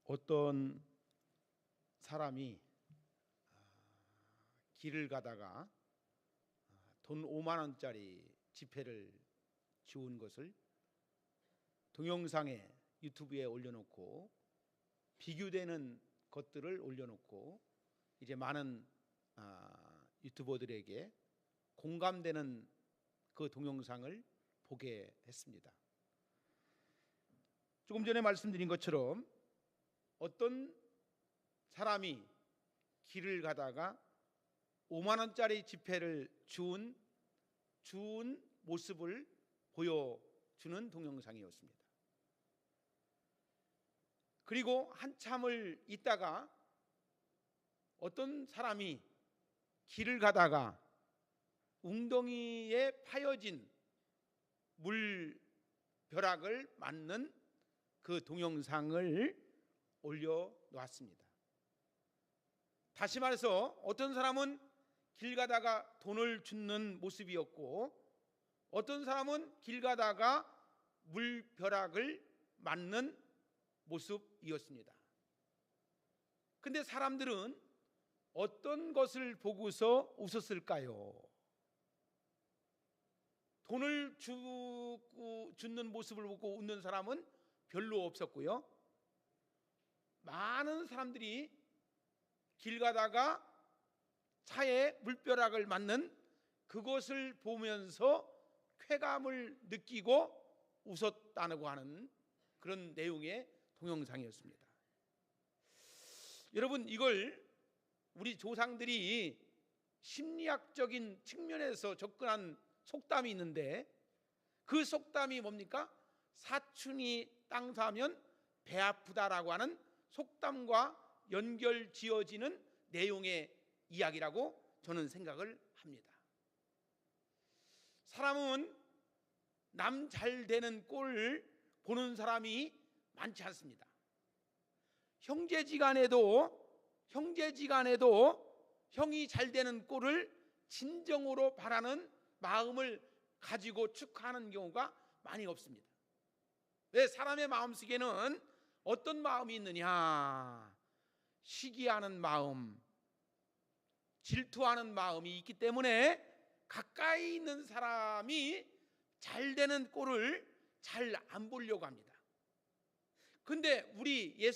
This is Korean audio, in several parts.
어떤 사람이 길을 가다가 돈 5만 원짜리 지폐를 주운 것을 동영상에 유튜브에 올려놓고 비교되는 것들을 올려놓고 이제 많은 유튜버들에게 공감되는 그 동영상을 보게 했습니다. 조금 전에 말씀드린 것처럼 어떤 사람이 길을 가다가 5만 원짜리 지폐를 주운 모습을 보여주는 동영상이었습니다. 그리고 한참을 있다가 어떤 사람이 길을 가다가 웅덩이에 파여진 물벼락을 맞는 그 동영상을 올려놓았습니다. 다시 말해서 어떤 사람은 길 가다가 돈을 줍는 모습이었고 어떤 사람은 길 가다가 물벼락을 맞는 모습이었습니다. 근데 사람들은 어떤 것을 보고서 웃었을까요? 돈을 주는 모습을 보고 웃는 사람은 별로 없었고요. 많은 사람들이 길 가다가 차에 물벼락을 맞는 그것을 보면서 쾌감을 느끼고 웃었다고 하는 그런 내용의 동영상이었습니다. 여러분, 이걸 우리 조상들이 심리학적인 측면에서 접근한 속담이 있는데 그 속담이 뭡니까? 사춘이 땅 사면 배 아프다라고 하는 속담과 연결 지어지는 내용의 이야기라고 저는 생각을 합니다. 사람은 남 잘 되는 꼴을 보는 사람이 많지 않습니다. 형제지간에도 형이 잘 되는 꼴을 진정으로 바라는 마음을 가지고 축하하는 경우가 많이 없습니다. 왜? 사람의 마음속에는 어떤 마음이 있느냐? 시기하는 마음, 질투하는 마음이 있기 때문에 가까이 있는 사람이 잘 되는 꼴을 잘 안 보려고 합니다. 근데 우리가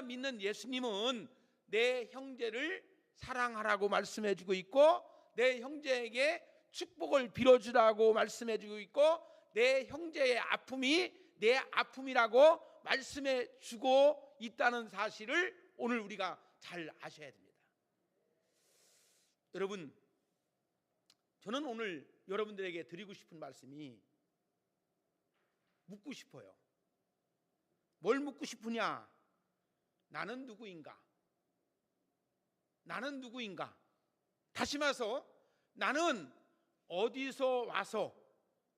믿는 예수님은 내 형제를 사랑하라고 말씀해주고 있고 내 형제에게 축복을 빌어주라고 말씀해주고 있고 내 형제의 아픔이 내 아픔이라고 말씀해주고 있다는 사실을 오늘 우리가 잘 아셔야 됩니다. 여러분, 저는 오늘 여러분들에게 드리고 싶은 말씀이 묻고 싶어요. 뭘 묻고 싶으냐? 나는 누구인가? 나는 누구인가? 다시 말해서 나는 어디서 와서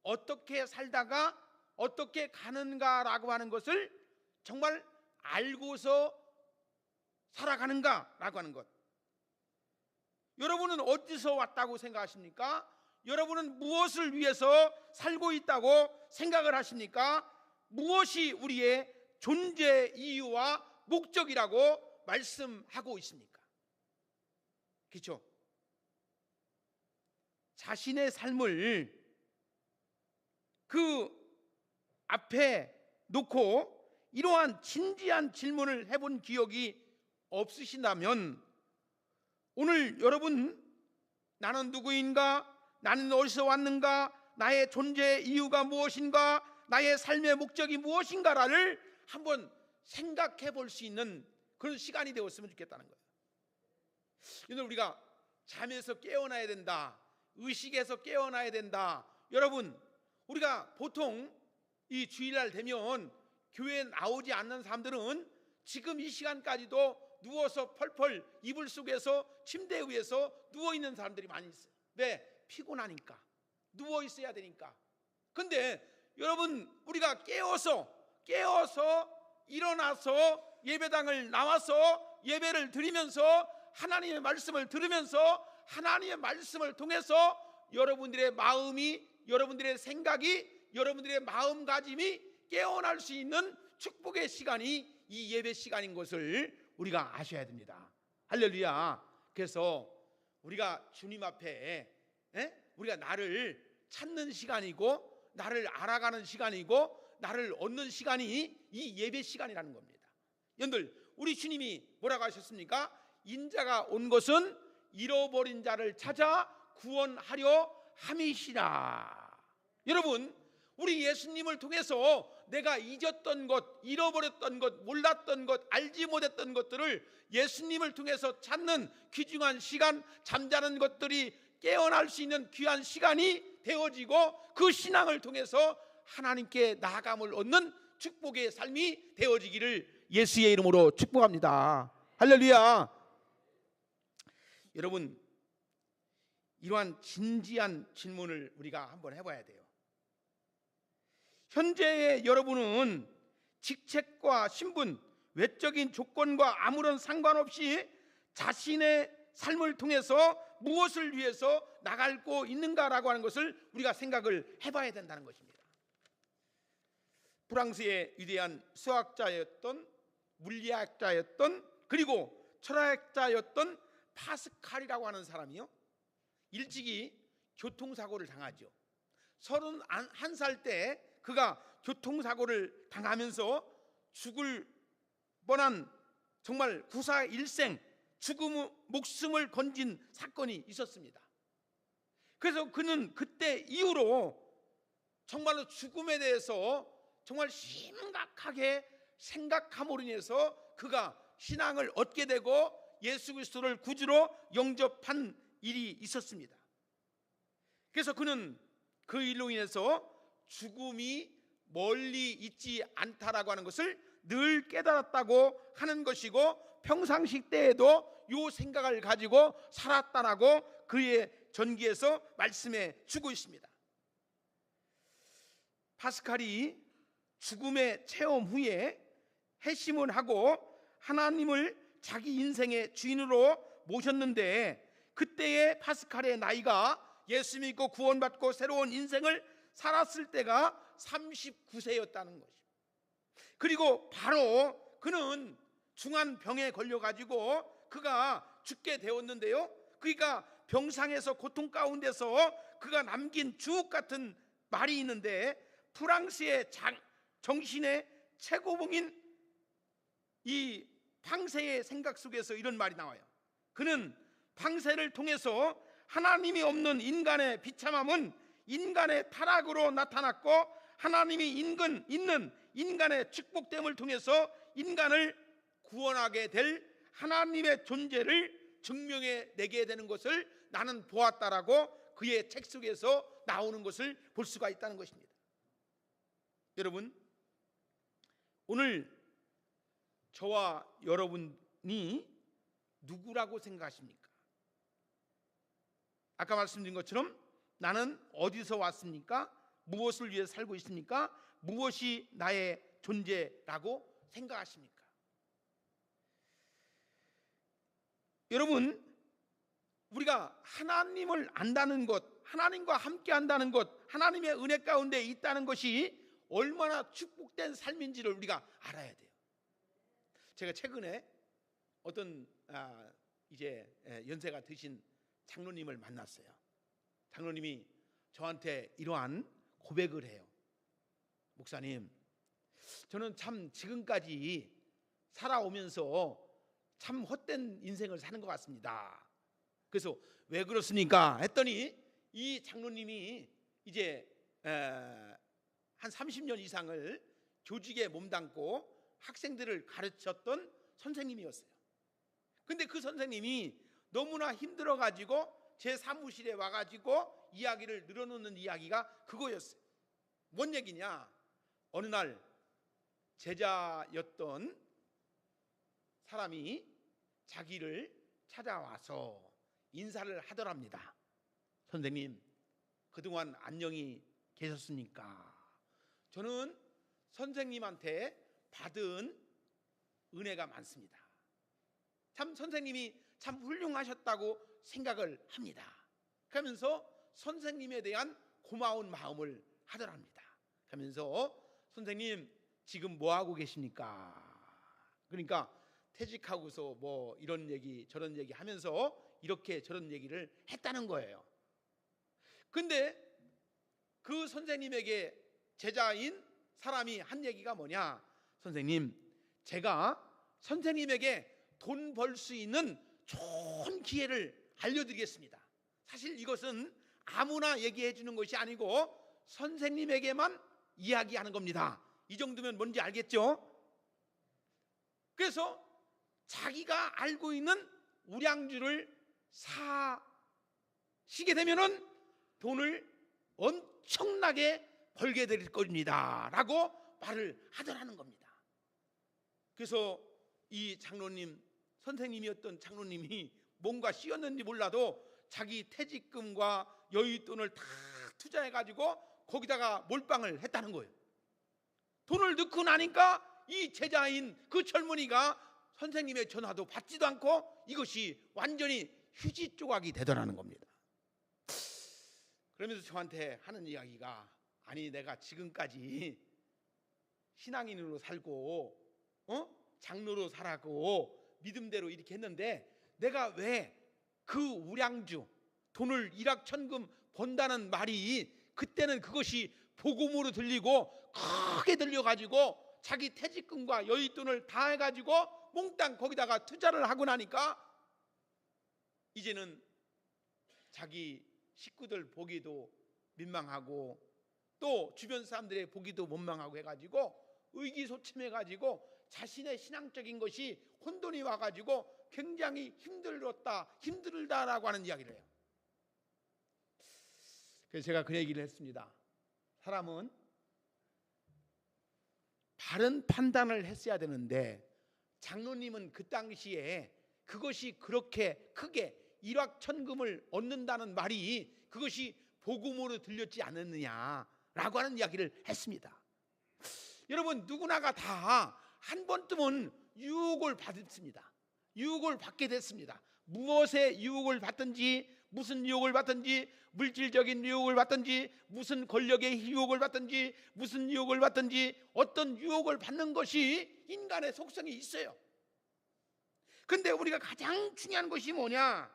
어떻게 살다가 어떻게 가는가라고 하는 것을 정말 알고서 살아가는가라고 하는 것. 여러분은 어디서 왔다고 생각하십니까? 여러분은 무엇을 위해서 살고 있다고 생각을 하십니까? 무엇이 우리의 존재 이유와 목적이라고 말씀하고 있습니까? 그렇죠? 자신의 삶을 그 앞에 놓고 이러한 진지한 질문을 해본 기억이 없으신다면 오늘 여러분, 나는 누구인가? 나는 어디서 왔는가? 나의 존재의 이유가 무엇인가? 나의 삶의 목적이 무엇인가를 한번 생각해 볼 수 있는 그런 시간이 되었으면 좋겠다는 거예요. 오늘 우리가 잠에서 깨어나야 된다, 의식에서 깨어나야 된다. 여러분, 우리가 보통 이 주일날 되면 교회에 나오지 않는 사람들은 지금 이 시간까지도 누워서 펄펄 이불 속에서 침대 위에서 누워있는 사람들이 많이 있어요. 왜? 피곤하니까, 누워 있어야 되니까. 근데 여러분, 우리가 깨어서 일어나서 예배당을 나와서 예배를 드리면서 하나님의 말씀을 들으면서 하나님의 말씀을 통해서 여러분들의 마음이, 여러분들의 생각이, 여러분들의 마음가짐이 깨어날 수 있는 축복의 시간이 이 예배 시간인 것을 우리가 아셔야 됩니다. 할렐루야. 그래서 우리가 주님 앞에 우리가 나를 찾는 시간이고 나를 알아가는 시간이고 나를 얻는 시간이 이 예배 시간이라는 겁니다. 여러분들, 우리 주님이 뭐라고 하셨습니까? 인자가 온 것은 잃어버린 자를 찾아 구원하려 함이시라. 여러분, 우리 예수님을 통해서 내가 잊었던 것, 잃어버렸던 것, 몰랐던 것, 알지 못했던 것들을 예수님을 통해서 찾는 귀중한 시간, 잠자는 것들이 깨어날 수 있는 귀한 시간이 되어지고 그 신앙을 통해서 하나님께 나아감을 얻는 축복의 삶이 되어지기를 예수의 이름으로 축복합니다. 할렐루야. 여러분, 이러한 진지한 질문을 우리가 한번 해봐야 돼요. 현재의 여러분은 직책과 신분, 외적인 조건과 아무런 상관없이 자신의 삶을 통해서 무엇을 위해서 나가고 있는가라고 하는 것을 우리가 생각을 해봐야 된다는 것입니다. 프랑스의 위대한 수학자였던, 물리학자였던, 그리고 철학자였던 파스칼이라고 하는 사람이요, 일찍이 교통사고를 당하죠. 31살 때 그가 교통사고를 당하면서 죽을 뻔한 정말 구사일생, 죽음의 목숨을 건진 사건이 있었습니다. 그래서 그는 그때 이후로 정말로 죽음에 대해서 정말 심각하게 생각함으로 인해서 그가 신앙을 얻게 되고 예수 그리스도를 구주로 영접한 일이 있었습니다. 그래서 그는 그 일로 인해서 죽음이 멀리 있지 않다라고 하는 것을 늘 깨달았다고 하는 것이고, 평상시 때에도 이 생각을 가지고 살았다라고 그의 전기에서 말씀해 주고 있습니다. 파스칼이 죽음의 체험 후에 회심을 하고 하나님을 자기 인생의 주인으로 모셨는데, 그때의 파스칼의 나이가 예수 믿고 구원받고 새로운 인생을 살았을 때가 39세였다는 것입니다. 그리고 바로 그는 중한 병에 걸려가지고 그가 죽게 되었는데요, 그러니까 병상에서 고통 가운데서 그가 남긴 주옥 같은 말이 있는데, 프랑스의 정신의 최고봉인 이 팡세의 생각 속에서 이런 말이 나와요. 그는 팡세를 통해서 하나님이 없는 인간의 비참함은 인간의 타락으로 나타났고, 하나님이 있는 인간의 축복됨을 통해서 인간을 구원하게 될 하나님의 존재를 증명해 내게 되는 것을 나는 보았다라고 그의 책 속에서 나오는 것을 볼 수가 있다는 것입니다. 여러분, 오늘 저와 여러분이 누구라고 생각하십니까? 아까 말씀드린 것처럼 나는 어디서 왔습니까? 무엇을 위해 살고 있습니까? 무엇이 나의 존재라고 생각하십니까? 여러분, 우리가 하나님을 안다는 것, 하나님과 함께 한다는 것, 하나님의 은혜 가운데 있다는 것이 얼마나 축복된 삶인지를 우리가 알아야 돼요. 제가 최근에 어떤 이제 연세가 드신 장로님을 만났어요. 장로님이 저한테 이러한 고백을 해요. 목사님, 저는 참 지금까지 살아오면서 참 헛된 인생을 사는 것 같습니다. 그래서 왜 그렇습니까? 했더니 이 장로님이 이제 한 30년 이상을 교직에 몸담고 학생들을 가르쳤던 선생님이었어요. 근데 그 선생님이 너무나 힘들어가지고 제 사무실에 와가지고 이야기를 늘어놓는 이야기가 그거였어요. 뭔 얘기냐? 어느 날 제자였던 사람이 자기를 찾아와서 인사를 하더랍니다. 선생님, 그동안 안녕히 계셨습니까? 저는 선생님한테 받은 은혜가 많습니다. 참 선생님이 참 훌륭하셨다고 생각을 합니다. 그러면서 선생님에 대한 고마운 마음을 하더랍니다. 그러면서 선생님 지금 뭐 하고 계십니까? 그러니까 퇴직하고서 뭐 이런 얘기 저런 얘기 하면서 이렇게 저런 얘기를 했다는 거예요. 근데 그 선생님에게 제자인 사람이 한 얘기가 뭐냐? 선생님, 제가 선생님에게 돈 벌 수 있는 좋은 기회를 알려드리겠습니다. 사실 이것은 아무나 얘기해 주는 것이 아니고 선생님에게만 이야기하는 겁니다. 이 정도면 뭔지 알겠죠? 그래서 자기가 알고 있는 우량주를 사시게 되면은 돈을 엄청나게 벌게 될 겁니다 라고 말을 하더라는 겁니다. 그래서 이 장로님, 선생님이었던 장로님이 뭔가 씌었는지 몰라도 자기 퇴직금과 여윳돈을 다 투자해가지고 거기다가 몰빵을 했다는 거예요. 돈을 넣고 나니까 이 제자인 그 젊은이가 선생님의 전화도 받지도 않고 이것이 완전히 휴지 조각이 되더라는 겁니다. 그러면서 저한테 하는 이야기가, 아니 내가 지금까지 신앙인으로 살고 장로로 살았고 믿음대로 이렇게 했는데 내가 왜 그 우량주 돈을 일확천금 번다는 말이 그때는 그것이 복음으로 들리고 크게 들려가지고 자기 퇴직금과 여윳돈을 다 해가지고 몽땅 거기다가 투자를 하고 나니까 이제는 자기 식구들 보기도 민망하고 또 주변 사람들의 보기도 원망하고 해가지고 의기소침해가지고 자신의 신앙적인 것이 혼돈이 와가지고 굉장히 힘들다라고 하는 이야기를 해요. 그래서 제가 그 얘기를 했습니다. 사람은 바른 판단을 했어야 되는데 장로님은 그 당시에 그것이 그렇게 크게 일확천금을 얻는다는 말이 그것이 복음으로 들렸지 않았느냐라고 하는 이야기를 했습니다. 여러분, 누구나가 다 한 번쯤은 유혹을 받습니다. 유혹을 받게 됐습니다. 무엇의 유혹을 받든지, 무슨 유혹을 받든지, 물질적인 유혹을 받든지, 무슨 권력의 유혹을 받든지, 무슨 유혹을 받든지 어떤 유혹을 받는 것이 인간의 속성이 있어요. 근데 우리가 가장 중요한 것이 뭐냐?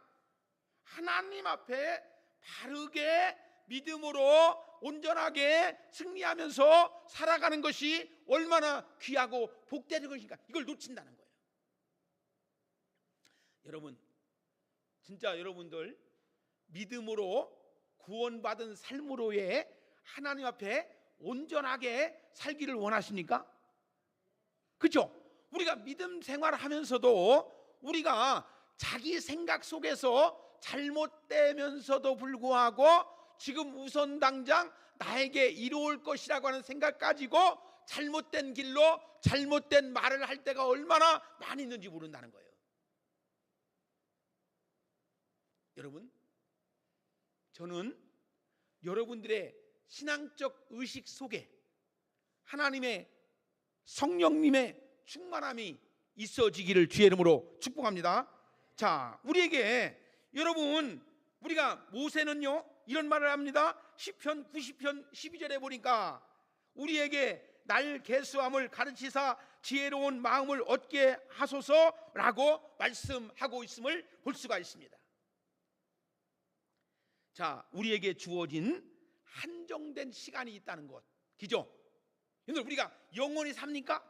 하나님 앞에 바르게 믿음으로 온전하게 승리하면서 살아가는 것이 얼마나 귀하고 복되는 것인가, 이걸 놓친다는 거예요. 여러분, 진짜 여러분들 믿음으로 구원받은 삶으로의 하나님 앞에 온전하게 살기를 원하십니까? 그렇죠? 우리가 믿음 생활하면서도 우리가 자기 생각 속에서 잘못되면서도 불구하고 지금 우선 당장 나에게 이로울 것이라고 하는 생각 가지고 잘못된 길로 잘못된 말을 할 때가 얼마나 많이 있는지 모른다는 거예요. 여러분, 저는 여러분들의 신앙적 의식 속에 하나님의 성령님의 충만함이 있어지기를 주의 이름으로 축복합니다. 자, 우리에게 여러분, 우리가 모세는요 이런 말을 합니다. 시편 90편 12절에 보니까 우리에게 날 계수함을 가르치사 지혜로운 마음을 얻게 하소서라고 말씀하고 있음을 볼 수가 있습니다. 자, 우리에게 주어진 한정된 시간이 있다는 것, 그죠? 여러분, 우리가 영원히 삽니까?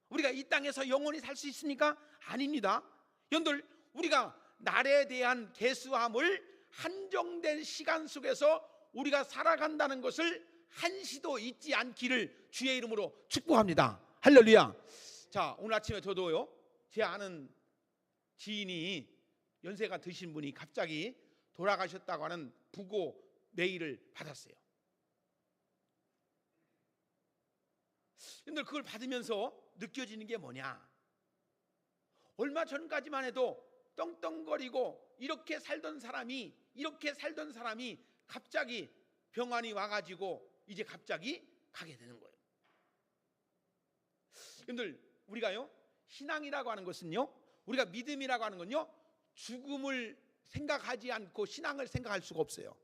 우리가 이 땅에서 영원히 살 수 있습니까? 아닙니다. 여러분들, 우리가 날에 대한 계수함을 한정된 시간 속에서 우리가 살아간다는 것을 한시도 잊지 않기를 주의 이름으로 축복합니다. 할렐루야. 자, 오늘 아침에 저도요, 제 아는 지인이 연세가 드신 분이 갑자기 돌아가셨다고 하는 부고 메일을 받았어요. 근데 그걸 받으면서 느껴지는 게 뭐냐? 얼마 전까지만 해도 떵떵거리고 이렇게 살던 사람이 갑자기 병환이 와가지고 이제 갑자기 가게 되는 거예요. 여러분들, 우리가요 신앙이라고 하는 것은요, 우리가 믿음이라고 하는 건요 죽음을 생각하지 않고 신앙을 생각할 수가 없어요.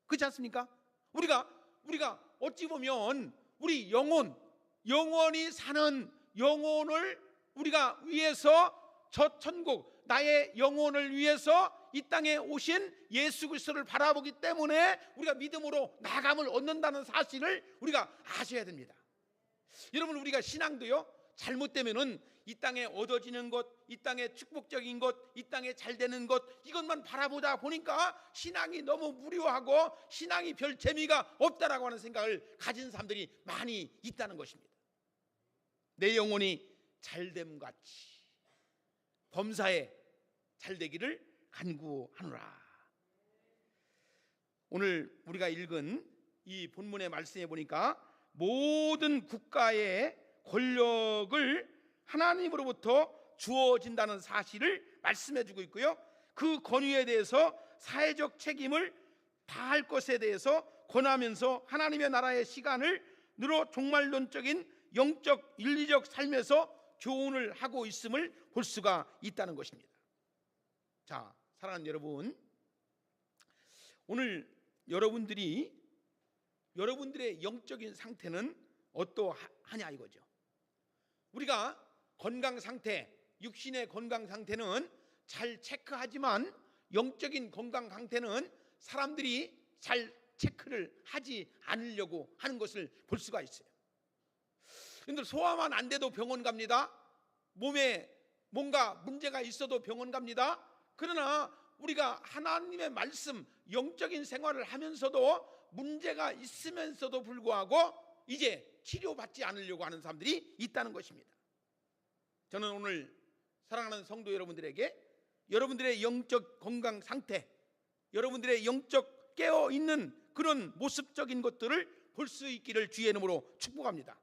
그렇지 않습니까? 우리가 어찌 보면 우리 영원히 사는 영혼을 우리가 위해서 저 천국, 나의 영혼을 위해서 이 땅에 오신 예수 그리스도를 바라보기 때문에 우리가 믿음으로 나감을 얻는다는 사실을 우리가 아셔야 됩니다. 여러분, 우리가 신앙도요, 잘못되면은 이 땅에 얻어지는 것, 이 땅에 축복적인 것, 이 땅에 잘 되는 것, 이것만 바라보다 보니까 신앙이 너무 무료하고 신앙이 별 재미가 없다라고 하는 생각을 가진 사람들이 많이 있다는 것입니다. 내 영혼이 잘됨 같이 범사에 잘되기를 간구하노라. 오늘 우리가 읽은 이 본문의 말씀에 보니까 모든 국가의 권력을 하나님으로부터 주어진다는 사실을 말씀해 주고 있고요, 그 권위에 대해서 사회적 책임을 다할 것에 대해서 권하면서 하나님의 나라의 시간을 늘어 종말론적인 영적 윤리적 삶에서 교훈을 하고 있음을 볼 수가 있다는 것입니다. 자, 사랑하는 여러분, 오늘 여러분들의 영적인 상태는 어떠하냐 이거죠. 우리가 건강 상태, 육신의 건강 상태는 잘 체크하지만 영적인 건강 상태는 사람들이 잘 체크를 하지 않으려고 하는 것을 볼 수가 있어요. 근데 소화만 안 돼도 병원 갑니다. 몸에 뭔가 문제가 있어도 병원 갑니다. 그러나 우리가 하나님의 말씀, 영적인 생활을 하면서도 문제가 있으면서도 불구하고 이제 치료받지 않으려고 하는 사람들이 있다는 것입니다. 저는 오늘 사랑하는 성도 여러분들에게 여러분들의 영적 건강 상태, 여러분들의 영적 깨어있는 그런 모습적인 것들을 볼 수 있기를 주의 이름으로 축복합니다.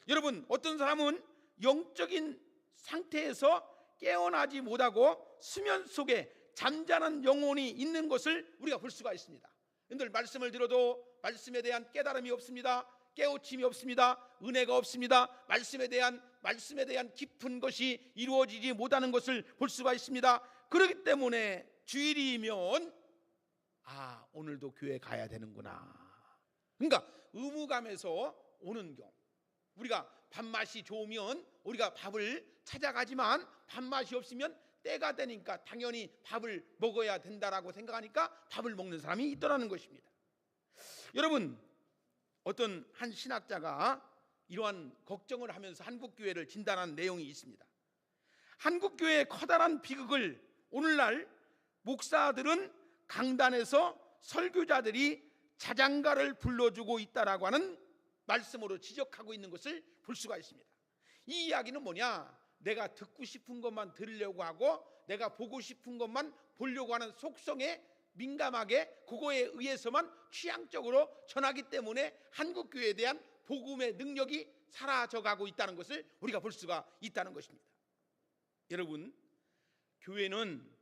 여러분, 어떤 사람은 영적인 상태에서 깨어나지 못하고 수면 속에 잠자는 영혼이 있는 것을 우리가 볼 수가 있습니다. 여러분들, 말씀을 들어도 말씀에 대한 깨달음이 없습니다. 깨우침이 없습니다. 은혜가 없습니다. 말씀에 대한 깊은 것이 이루어지지 못하는 것을 볼 수가 있습니다. 그렇기 때문에 주일이면 오늘도 교회 가야 되는구나, 그러니까 의무감에서 오는 경우, 우리가 밥맛이 좋으면 우리가 밥을 찾아가지만 밥맛이 없으면 때가 되니까 당연히 밥을 먹어야 된다라고 생각하니까 밥을 먹는 사람이 있더라는 것입니다. 여러분, 어떤 한 신학자가 이러한 걱정을 하면서 한국교회를 진단한 내용이 있습니다. 한국교회의 커다란 비극을 오늘날 목사들은 강단에서 설교자들이 자장가를 불러주고 있다라고 하는 말씀으로 지적하고 있는 것을 볼 수가 있습니다. 이 이야기는 뭐냐? 내가 듣고 싶은 것만 들으려고 하고 내가 보고 싶은 것만 보려고 하는 속성에 민감하게 그거에 의해서만 취향적으로 전하기 때문에 한국교회에 대한 복음의 능력이 사라져가고 있다는 것을 우리가 볼 수가 있다는 것입니다. 여러분, 교회는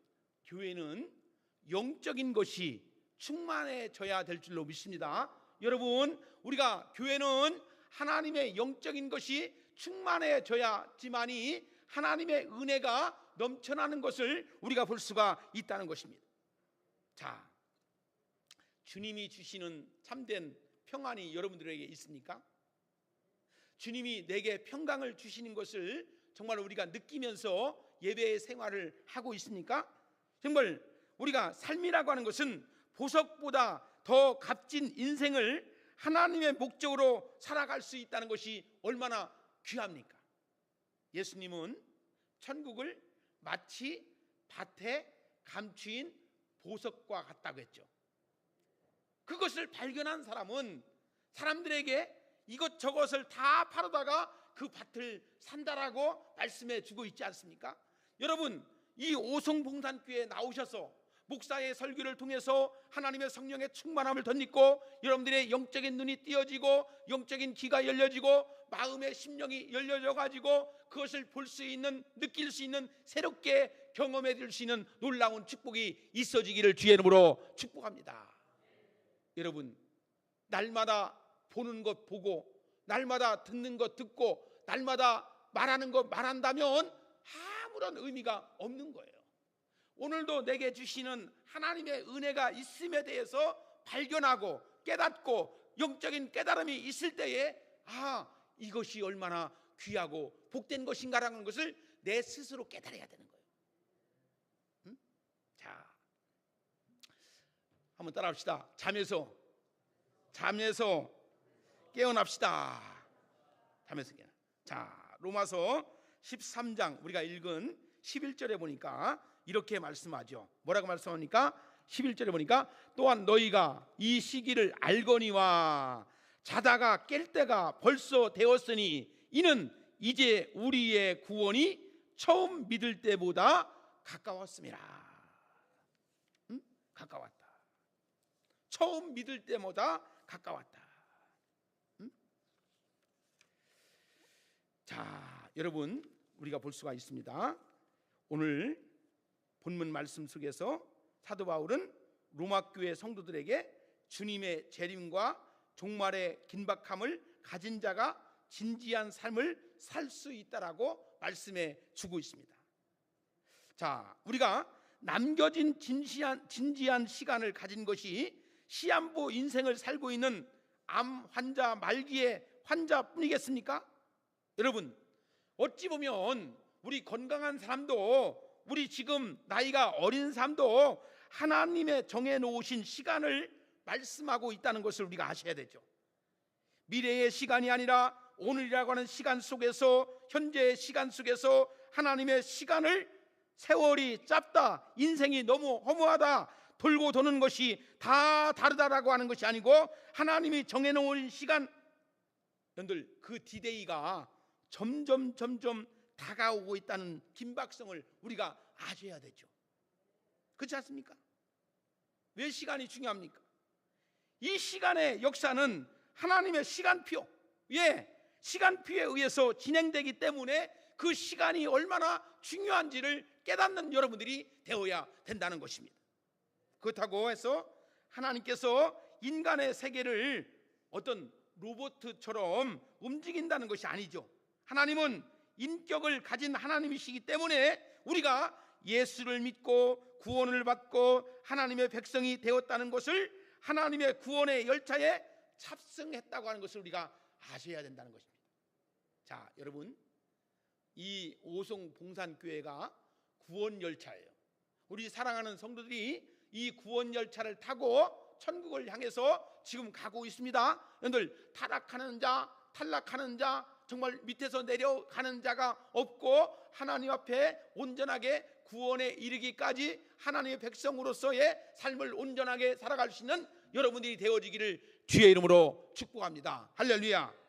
영적인 것이 충만해져야 될 줄로 믿습니다. 여러분, 우리가 교회는 하나님의 영적인 것이 충만해져야지만이 하나님의 은혜가 넘쳐나는 것을 우리가 볼 수가 있다는 것입니다. 자, 주님이 주시는 참된 평안이 여러분들에게 있습니까? 주님이 내게 평강을 주시는 것을 정말 우리가 느끼면서 예배의 생활을 하고 있습니까? 정말 우리가 삶이라고 하는 것은 보석보다 더 값진 인생을 하나님의 목적으로 살아갈 수 있다는 것이 얼마나 귀합니까? 예수님은 천국을 마치 밭에 감추인 보석과 같다고 했죠. 그것을 발견한 사람은 사람들에게 이것저것을 다 팔아다가 그 밭을 산다라고 말씀해 주고 있지 않습니까? 여러분, 이 오송봉산교회에 나오셔서 목사의 설교를 통해서 하나님의 성령의 충만함을 덧입고 여러분들의 영적인 눈이 띄어지고 영적인 귀가 열려지고 마음의 심령이 열려져 가지고 그것을 볼 수 있는, 느낄 수 있는, 새롭게 경험해 줄 수 있는 놀라운 축복이 있어지기를 주의 이름으로 축복합니다. 여러분, 날마다 보는 것 보고 날마다 듣는 것 듣고 날마다 말하는 것 말한다면 아무런 의미가 없는 거예요. 오늘도 내게 주시는 하나님의 은혜가 있음에 대해서 발견하고 깨닫고 영적인 깨달음이 있을 때에 이것이 얼마나 귀하고 복된 것인가라는 것을 내 스스로 깨달아야 되는 거예요. 응? 자, 한번 따라합시다. 잠에서 깨어납시다. 잠에서 깨어나. 자, 로마서 13장 우리가 읽은 11절에 보니까 이렇게 말씀하죠. 뭐라고 말씀합니까? 11절에 보니까 또한 너희가 이 시기를 알거니와 자다가 깰 때가 벌써 되었으니 이는 이제 우리의 구원이 처음 믿을 때보다 가까웠습니다. 응? 가까웠다. 처음 믿을 때보다 가까웠다. 응? 자, 여러분, 우리가 볼 수가 있습니다. 오늘 본문 말씀 속에서 사도 바울은 로마 교회 성도들에게 주님의 재림과 종말의 긴박함을 가진 자가 진지한 삶을 살 수 있다라고 말씀해 주고 있습니다. 자, 우리가 남겨진 진지한 시간을 가진 것이 시한부 인생을 살고 있는 암 환자 말기의 환자뿐이겠습니까? 여러분, 어찌 보면 우리 건강한 사람도, 우리 지금 나이가 어린 사람도 하나님의 정해놓으신 시간을 말씀하고 있다는 것을 우리가 아셔야 되죠. 미래의 시간이 아니라 오늘이라고 하는 시간 속에서, 현재의 시간 속에서 하나님의 시간을, 세월이 짧다, 인생이 너무 허무하다, 돌고 도는 것이 다 다르다라고 하는 것이 아니고 하나님이 정해놓은 시간, 여러분들 그 디데이가 점점 다가오고 있다는 긴박성을 우리가 아셔야 되죠. 그렇지 않습니까? 왜 시간이 중요합니까? 이 시간의 역사는 하나님의 시간표, 시간표에 의해서 진행되기 때문에 그 시간이 얼마나 중요한지를 깨닫는 여러분들이 되어야 된다는 것입니다. 그렇다고 해서 하나님께서 인간의 세계를 어떤 로봇처럼 움직인다는 것이 아니죠. 하나님은 인격을 가진 하나님이시기 때문에 우리가 예수를 믿고 구원을 받고 하나님의 백성이 되었다는 것을, 하나님의 구원의 열차에 탑승했다고 하는 것을 우리가 아셔야 된다는 것입니다. 자, 여러분, 이 오송봉산교회가 구원 열차예요. 우리 사랑하는 성도들이 이 구원 열차를 타고 천국을 향해서 지금 가고 있습니다. 여러분들, 타락하는 자, 탈락하는 자, 정말 밑에서 내려가는 자가 없고 하나님 앞에 온전하게 구원에 이르기까지 하나님의 백성으로서의 삶을 온전하게 살아갈 수 있는 여러분들이 되어지기를 주의 이름으로 축복합니다. 할렐루야.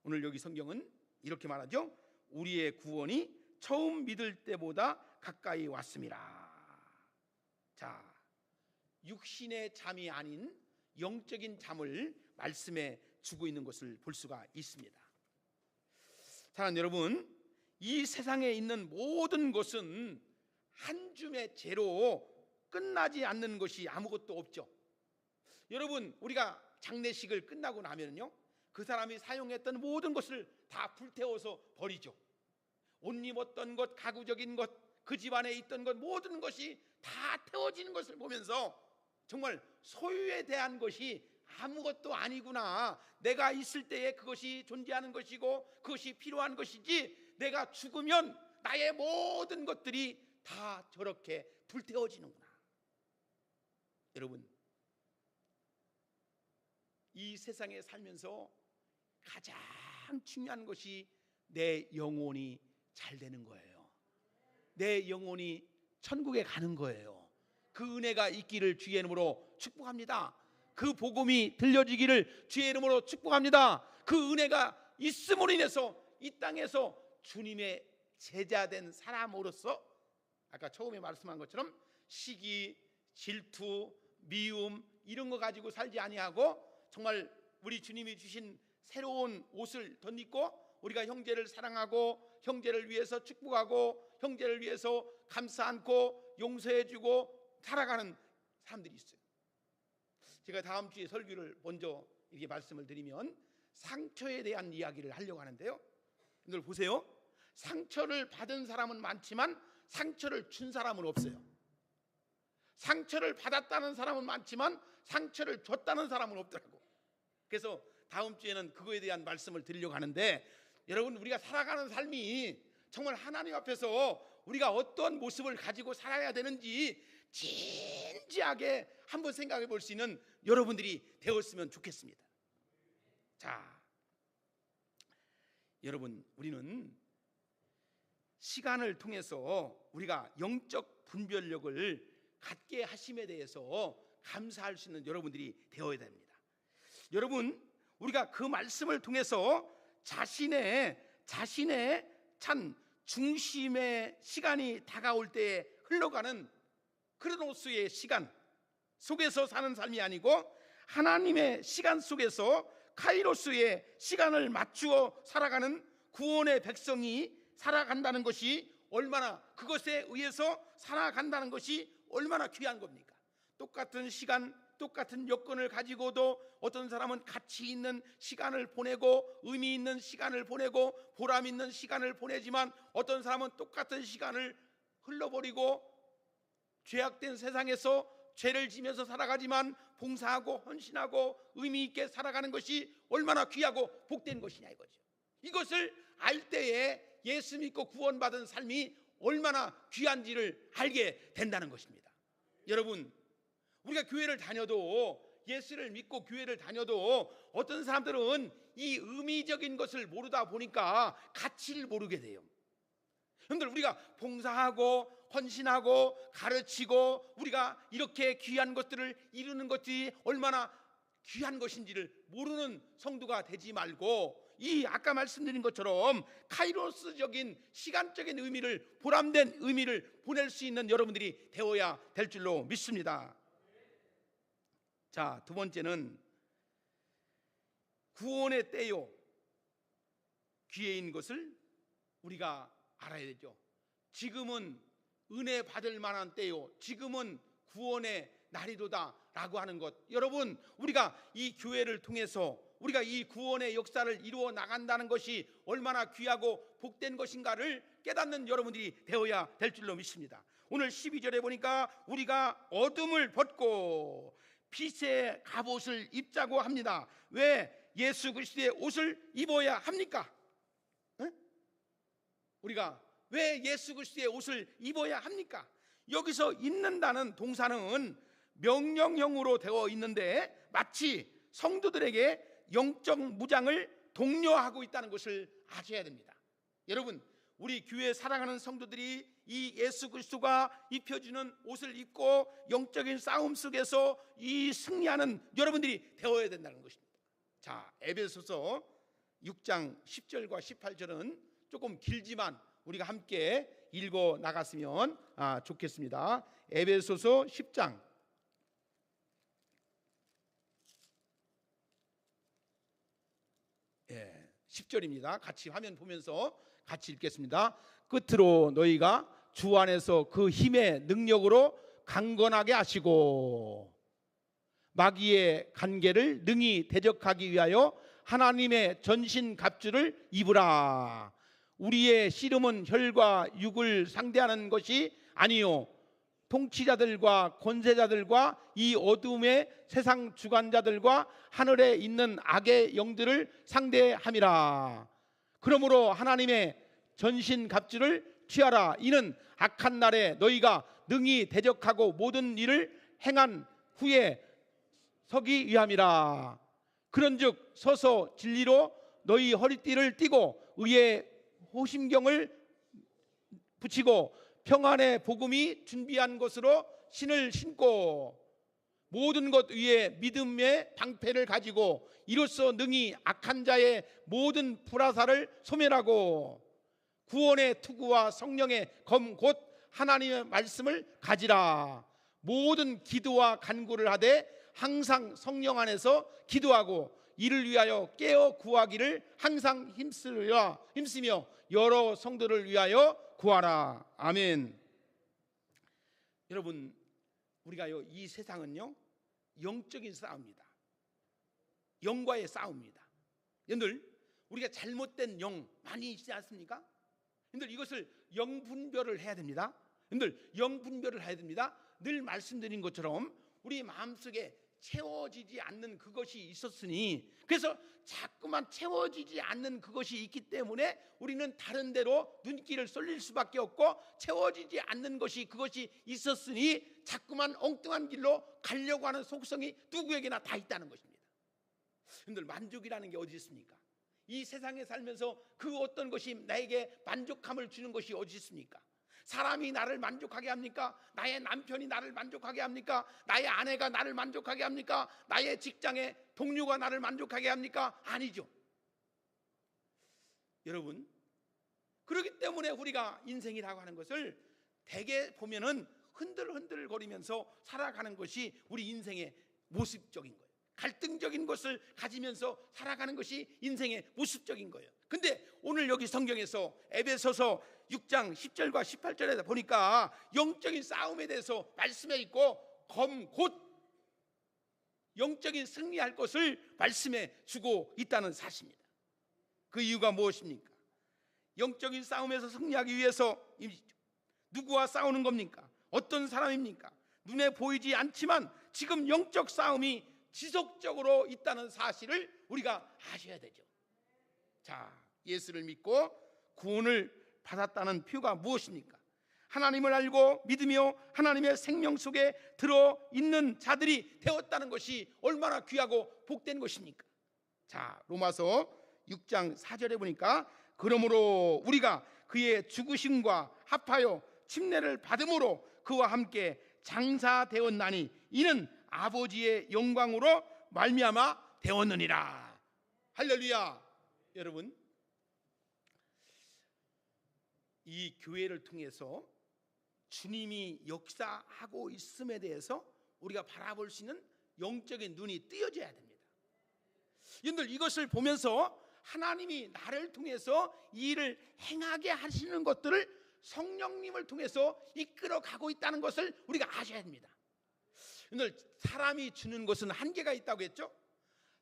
오늘 여기 성경은 이렇게 말하죠. 우리의 구원이 처음 믿을 때보다 가까이 왔습니다. 자, 육신의 잠이 아닌 영적인 잠을 말씀해 주고 있는 것을 볼 수가 있습니다. 사랑하는 여러분, 이 세상에 있는 모든 것은 한 줌의 재로 끝나지 않는 것이 아무것도 없죠. 여러분, 우리가 장례식을 끝나고 나면요, 그 사람이 사용했던 모든 것을 다 불태워서 버리죠. 옷 입었던 것, 가구적인 것, 그 집안에 있던 것, 모든 것이 다 태워지는 것을 보면서 정말 소유에 대한 것이 아무것도 아니구나, 내가 있을 때에 그것이 존재하는 것이고 그것이 필요한 것이지, 내가 죽으면 나의 모든 것들이 다 저렇게 불태워지는구나. 여러분, 이 세상에 살면서 가장 중요한 것이 내 영혼이 잘 되는 거예요. 내 영혼이 천국에 가는 거예요. 그 은혜가 있기를 주의 이름으로 축복합니다. 그 복음이 들려지기를 주의 이름으로 축복합니다. 그 은혜가 있음으로 인해서 이 땅에서 주님의 제자된 사람으로서, 아까 처음에 말씀한 것처럼 시기, 질투, 미움 이런 거 가지고 살지 아니하고 정말 우리 주님이 주신 새로운 옷을 덧입고 우리가 형제를 사랑하고 형제를 위해서 축복하고 형제를 위해서 감싸 안고 용서해주고 살아가는 사람들이 있어요. 제가 다음 주에 설교를 먼저 이렇게 말씀을 드리면 상처에 대한 이야기를 하려고 하는데요, 여러분 보세요. 상처를 받은 사람은 많지만 상처를 준 사람은 없어요. 상처를 받았다는 사람은 많지만 상처를 줬다는 사람은 없더라고. 그래서 다음 주에는 그거에 대한 말씀을 드리려고 하는데, 여러분, 우리가 살아가는 삶이 정말 하나님 앞에서 우리가 어떤 모습을 가지고 살아야 되는지 진지하게 한번 생각해 볼 수 있는 여러분들이 되었으면 좋겠습니다. 자, 여러분, 우리는 시간을 통해서 우리가 영적 분별력을 갖게 하심에 대해서 감사할 수 있는 여러분들이 되어야 됩니다. 여러분, 우리가 그 말씀을 통해서 자신의 참 중심의 시간이 다가올 때에 흘러가는 크로노스의 시간 속에서 사는 삶이 아니고 하나님의 시간 속에서 카이로스의 시간을 맞추어 살아가는 구원의 백성이 살아간다는 것이 얼마나, 그것에 의해서 살아간다는 것이 얼마나 귀한 겁니까? 똑같은 시간, 똑같은 여건을 가지고도 어떤 사람은 가치 있는 시간을 보내고 의미 있는 시간을 보내고 보람 있는 시간을 보내지만, 어떤 사람은 똑같은 시간을 흘러버리고 죄악된 세상에서 죄를 지면서 살아가지만 봉사하고 헌신하고 의미 있게 살아가는 것이 얼마나 귀하고 복된 것이냐 이거죠. 이것을 알 때에 예수 믿고 구원받은 삶이 얼마나 귀한지를 알게 된다는 것입니다. 여러분, 우리가 교회를 다녀도, 예수를 믿고 교회를 다녀도 어떤 사람들은 이 의미적인 것을 모르다 보니까 가치를 모르게 돼요. 여러분들, 우리가 봉사하고 헌신하고 가르치고 우리가 이렇게 귀한 것들을 이루는 것이 얼마나 귀한 것인지를 모르는 성도가 되지 말고, 이 아까 말씀드린 것처럼 카이로스적인 시간적인 의미를, 보람된 의미를 보낼 수 있는 여러분들이 되어야 될 줄로 믿습니다. 자, 두 번째는 구원의 때요 기회인 것을 우리가 알아야 되죠. 지금은 은혜 받을 만한 때요, 지금은 구원의 날이로다 라고 하는 것, 여러분, 우리가 이 교회를 통해서 우리가 이 구원의 역사를 이루어 나간다는 것이 얼마나 귀하고 복된 것인가를 깨닫는 여러분들이 되어야 될 줄로 믿습니다. 오늘 12절에 보니까 우리가 어둠을 벗고 빛의 갑옷을 입자고 합니다. 왜 예수 그리스도의 옷을 입어야 합니까? 우리가 왜 예수 그리스도의 옷을 입어야 합니까? 여기서 입는다는 동사는 명령형으로 되어 있는데 마치 성도들에게 영적 무장을 독려하고 있다는 것을 아셔야 됩니다. 여러분, 우리 교회 사랑하는 성도들이 이 예수 그리스도가 입혀주는 옷을 입고 영적인 싸움 속에서 이 승리하는 여러분들이 되어야 된다는 것입니다. 자, 에베소서 6장 10절과 18절은 조금 길지만 우리가 함께 읽어 나갔으면 좋겠습니다. 에베소서 10장 10절입니다. 같이 화면 보면서 같이 읽겠습니다. 끝으로 너희가 주 안에서 그 힘의 능력으로 강건하게 하시고 마귀의 간계를 능히 대적하기 위하여 하나님의 전신 갑주를 입으라. 우리의 씨름은 혈과 육을 상대하는 것이 아니요 통치자들과 권세자들과 이 어둠의 세상 주관자들과 하늘에 있는 악의 영들을 상대함이라. 그러므로 하나님의 전신 갑주를 취하라. 이는 악한 날에 너희가 능히 대적하고 모든 일을 행한 후에 서기 위함이라. 그런즉 서서 진리로 너희 허리띠를 띠고 의의 호심경을 붙이고 평안의 복음이 준비한 것으로 신을 신고 모든 것 위에 믿음의 방패를 가지고 이로써 능히 악한 자의 모든 불화살을 소멸하고 구원의 투구와 성령의 검 곧 하나님의 말씀을 가지라. 모든 기도와 간구를 하되 항상 성령 안에서 기도하고 이를 위하여 깨어 구하기를 항상 힘쓰며 여러 성도를 위하여 구하라. 아멘. 여러분, 우리가요, 이 세상은요 영적인 싸움입니다. 영과의 싸움입니다. 여러분들, 우리가 잘못된 영 많이 있지 않습니까? 여러분들, 이것을 영분별을 해야 됩니다. 여러분들, 영분별을 해야 됩니다. 늘 말씀드린 것처럼 우리 마음속에 채워지지 않는 그것이 있었으니, 그래서 자꾸만 채워지지 않는 그것이 있기 때문에 우리는 다른 데로 눈길을 쏠릴 수밖에 없고, 채워지지 않는 것이 그것이 있었으니 자꾸만 엉뚱한 길로 가려고 하는 속성이 누구에게나 다 있다는 것입니다. 여러분들, 만족이라는 게 어디 있습니까? 이 세상에 살면서 그 어떤 것이 나에게 만족감을 주는 것이 어디 있습니까? 사람이 나를 만족하게 합니까? 나의 남편이 나를 만족하게 합니까? 나의 아내가 나를 만족하게 합니까? 나의 직장의 동료가 나를 만족하게 합니까? 아니죠. 여러분, 그렇기 때문에 우리가 인생이라고 하는 것을 대개 보면은 흔들흔들 거리면서 살아가는 것이 우리 인생의 모습적인 거예요. 갈등적인 것을 가지면서 살아가는 것이 인생의 모습적인 거예요. 근데 오늘 여기 성경에서 에베소서 6장 10절과 18절에 보니까 영적인 싸움에 대해서 말씀해 있고, 곧 영적인 승리할 것을 말씀해 주고 있다는 사실입니다. 그 이유가 무엇입니까? 영적인 싸움에서 승리하기 위해서 누구와 싸우는 겁니까? 어떤 사람입니까? 눈에 보이지 않지만 지금 영적 싸움이 지속적으로 있다는 사실을 우리가 아셔야 되죠. 자, 예수를 믿고 구원을 받았다는 표가 무엇입니까? 하나님을 알고 믿으며 하나님의 생명 속에 들어있는 자들이 되었다는 것이 얼마나 귀하고 복된 것입니까? 자, 로마서 6장 4절에 보니까, 그러므로 우리가 그의 죽으심과 합하여 침례를 받음으로 그와 함께 장사되었나니 이는 아버지의 영광으로 말미암아 되었느니라. 할렐루야. 여러분, 이 교회를 통해서 주님이 역사하고 있음에 대해서 우리가 바라볼 수 있는 영적인 눈이 뜨여져야 됩니다. 여러분들, 이것을 보면서 하나님이 나를 통해서 이 일을 행하게 하시는 것들을 성령님을 통해서 이끌어 가고 있다는 것을 우리가 아셔야 됩니다. 여러분들, 사람이 주는 것은 한계가 있다고 했죠?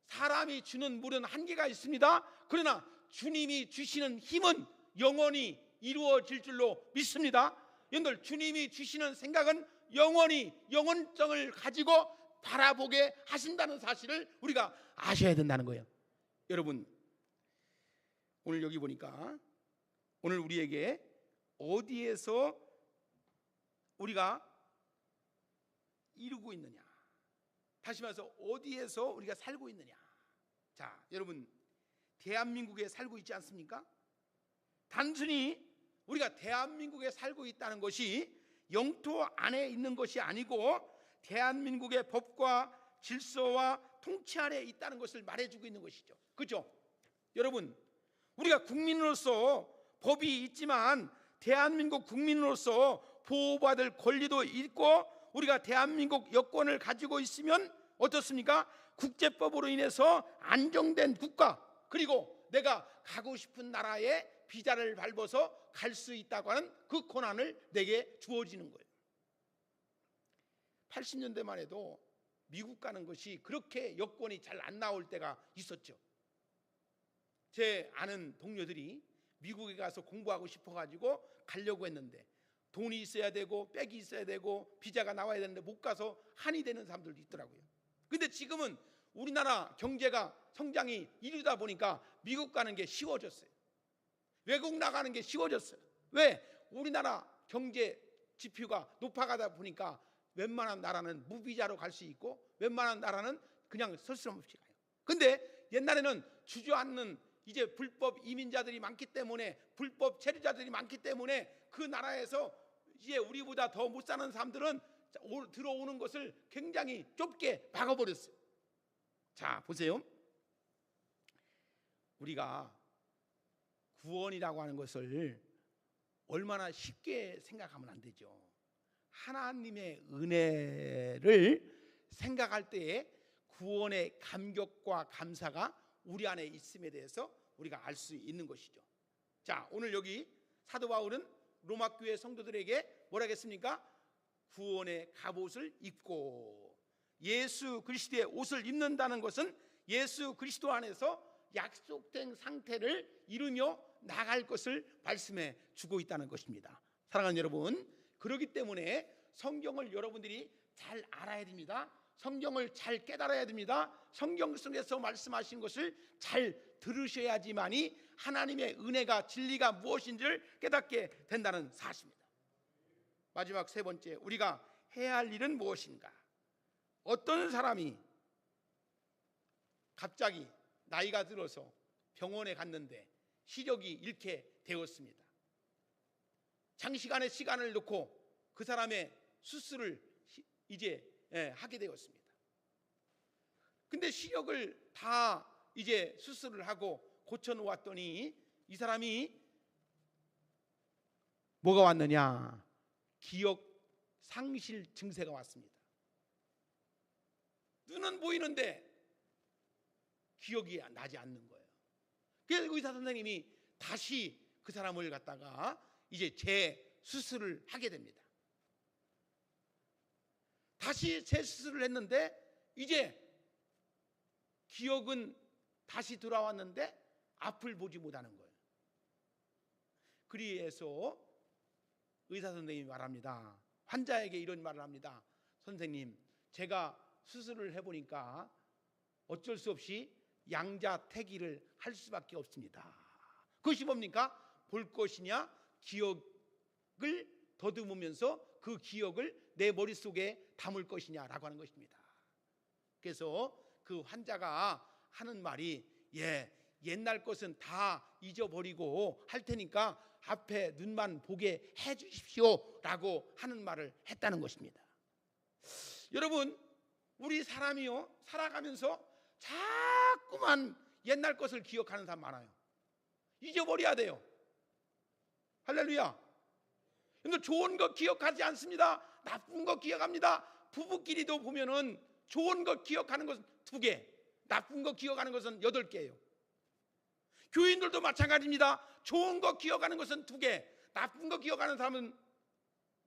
사람이 주는 물은 한계가 있습니다. 그러나 주님이 주시는 힘은 영원히 이루어질 줄로 믿습니다. 여러분들, 주님이 주시는 생각은 영원히 영원성을 가지고 바라보게 하신다는 사실을 우리가 아셔야 된다는 거예요. 여러분, 오늘 여기 보니까 오늘 우리에게 어디에서 우리가 이루고 있느냐, 다시 말해서 어디에서 우리가 살고 있느냐. 자, 여러분, 대한민국에 살고 있지 않습니까? 단순히 우리가 대한민국에 살고 있다는 것이 영토 안에 있는 것이 아니고 대한민국의 법과 질서와 통치 아래에 있다는 것을 말해주고 있는 것이죠. 그렇죠? 여러분, 우리가 국민으로서 법이 있지만 대한민국 국민으로서 보호받을 권리도 있고, 우리가 대한민국 여권을 가지고 있으면 어떻습니까? 국제법으로 인해서 안정된 국가, 그리고 내가 가고 싶은 나라에 비자를 밟아서 갈 수 있다고 하는 그 권한을 내게 주어지는 거예요. 80년대만 해도 미국 가는 것이 그렇게 여권이 잘 안 나올 때가 있었죠. 제 아는 동료들이 미국에 가서 공부하고 싶어가지고 가려고 했는데 돈이 있어야 되고 백이 있어야 되고 비자가 나와야 되는데 못 가서 한이 되는 사람들도 있더라고요. 근데 지금은 우리나라 경제가 성장이 이루다 보니까 미국 가는 게 쉬워졌어요. 외국 나가는 게 쉬워졌어요. 왜? 우리나라 경제 지표가 높아가다 보니까 웬만한 나라는 무비자로 갈 수 있고 웬만한 나라는 그냥 서스럼없이 가요. 근데 옛날에는 주저앉는 이제 불법 이민자들이 많기 때문에, 불법 체류자들이 많기 때문에 그 나라에서 이제 우리보다 더 못 사는 사람들은 들어오는 것을 굉장히 좁게 막아버렸어요. 자, 보세요. 우리가 구원이라고 하는 것을 얼마나 쉽게 생각하면 안 되죠. 하나님의 은혜를 생각할 때에 구원의 감격과 감사가 우리 안에 있음에 대해서 우리가 알 수 있는 것이죠. 자, 오늘 여기 사도 바울은 로마 교회 성도들에게 뭐라 했습니까? 구원의 갑옷을 입고, 예수 그리스도의 옷을 입는다는 것은 예수 그리스도 안에서 약속된 상태를 이루며 나갈 것을 말씀해 주고 있다는 것입니다. 사랑하는 여러분, 그렇기 때문에 성경을 여러분들이 잘 알아야 됩니다. 성경을 잘 깨달아야 됩니다. 성경 속에서 말씀하신 것을 잘 들으셔야지만이 하나님의 은혜가 진리가 무엇인지를 깨닫게 된다는 사실입니다. 마지막 세 번째, 우리가 해야 할 일은 무엇인가? 어떤 사람이 갑자기 나이가 들어서 병원에 갔는데 시력이 잃게 되었습니다. 장시간의 시간을 놓고 그 사람의 수술을 이제 하게 되었습니다. 근데 시력을 다 이제 수술을 하고 고쳐 놓았더니 이 사람이 뭐가 왔느냐? 기억 상실 증세가 왔습니다. 눈은 보이는데 기억이 나지 않는 거예요. 그래서 의사 선생님이 다시 그 사람을 갖다가 이제 재수술을 하게 됩니다. 다시 재수술을 했는데 이제 기억은 다시 돌아왔는데 앞을 보지 못하는 거예요. 그래서 의사 선생님이 말합니다. 환자에게 이런 말을 합니다. 선생님, 제가 수술을 해보니까 어쩔 수 없이 양자택일을 할 수밖에 없습니다. 그것이 뭡니까? 볼 것이냐 기억을 더듬으면서 그 기억을 내 머릿속에 담을 것이냐라고 하는 것입니다. 그래서 그 환자가 하는 말이 옛날 것은 다 잊어버리고 할 테니까 앞에 눈만 보게 해 주십시오 라고 하는 말을 했다는 것입니다. 여러분, 우리 사람이요 살아가면서 자꾸만 옛날 것을 기억하는 사람 많아요. 잊어버려야 돼요. 할렐루야. 근데 좋은 거 기억하지 않습니다. 나쁜 거 기억합니다. 부부끼리도 보면은 좋은 거 기억하는 것은 2개, 나쁜 거 기억하는 것은 8개예요. 교인들도 마찬가지입니다. 좋은 거 기억하는 것은 2개, 나쁜 거 기억하는 사람은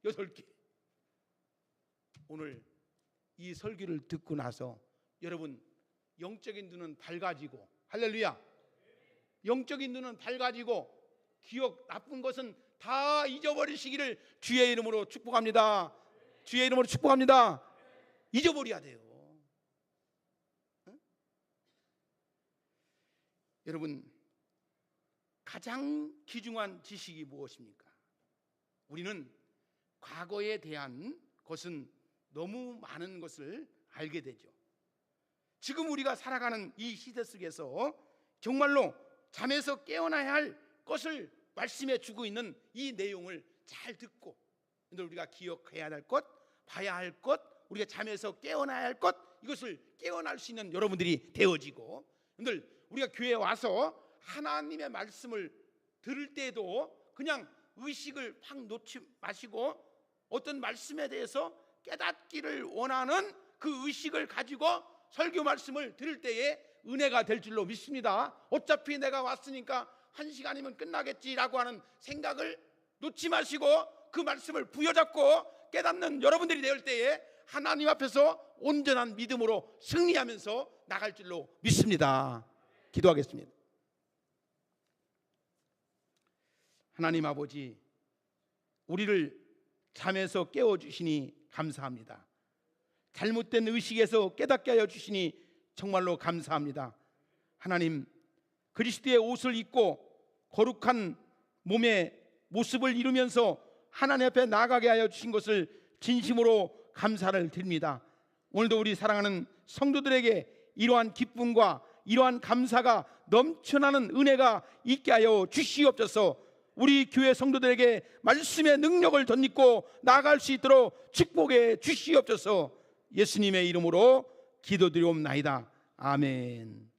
8개. 오늘 이 설교를 듣고 나서 여러분 영적인 눈은 밝아지고, 할렐루야, 영적인 눈은 밝아지고 기억 나쁜 것은 다 잊어버리시기를 주의 이름으로 축복합니다. 주의 이름으로 축복합니다. 잊어버려야 돼요. 응? 여러분, 가장 귀중한 지식이 무엇입니까? 우리는 과거에 대한 것은 너무 많은 것을 알게 되죠. 지금 우리가 살아가는 이 시대 속에서 정말로 잠에서 깨어나야 할 것을 말씀해 주고 있는 이 내용을 잘 듣고, 우리가 기억해야 할 것, 봐야 할 것, 우리가 잠에서 깨어나야 할 것, 이것을 깨어날 수 있는 여러분들이 되어지고, 우리가 교회에 와서 하나님의 말씀을 들을 때에도 그냥 의식을 확 놓지 마시고 어떤 말씀에 대해서 깨닫기를 원하는 그 의식을 가지고 설교 말씀을 들을 때에 은혜가 될 줄로 믿습니다. 어차피 내가 왔으니까 1시간이면 끝나겠지라고 하는 생각을 놓지 마시고 그 말씀을 부여잡고 깨닫는 여러분들이 될 때에 하나님 앞에서 온전한 믿음으로 승리하면서 나갈 줄로 믿습니다. 기도하겠습니다. 하나님 아버지, 우리를 잠에서 깨워주시니 감사합니다. 잘못된 의식에서 깨닫게 하여 주시니 정말로 감사합니다. 하나님, 그리스도의 옷을 입고 거룩한 몸의 모습을 이루면서 하나님 앞에 나아가게 하여 주신 것을 진심으로 감사를 드립니다. 오늘도 우리 사랑하는 성도들에게 이러한 기쁨과 이러한 감사가 넘쳐나는 은혜가 있게 하여 주시옵소서. 우리 교회 성도들에게 말씀의 능력을 덧입고 나아갈 수 있도록 축복해 주시옵소서. 예수님의 이름으로 기도드리옵나이다. 아멘.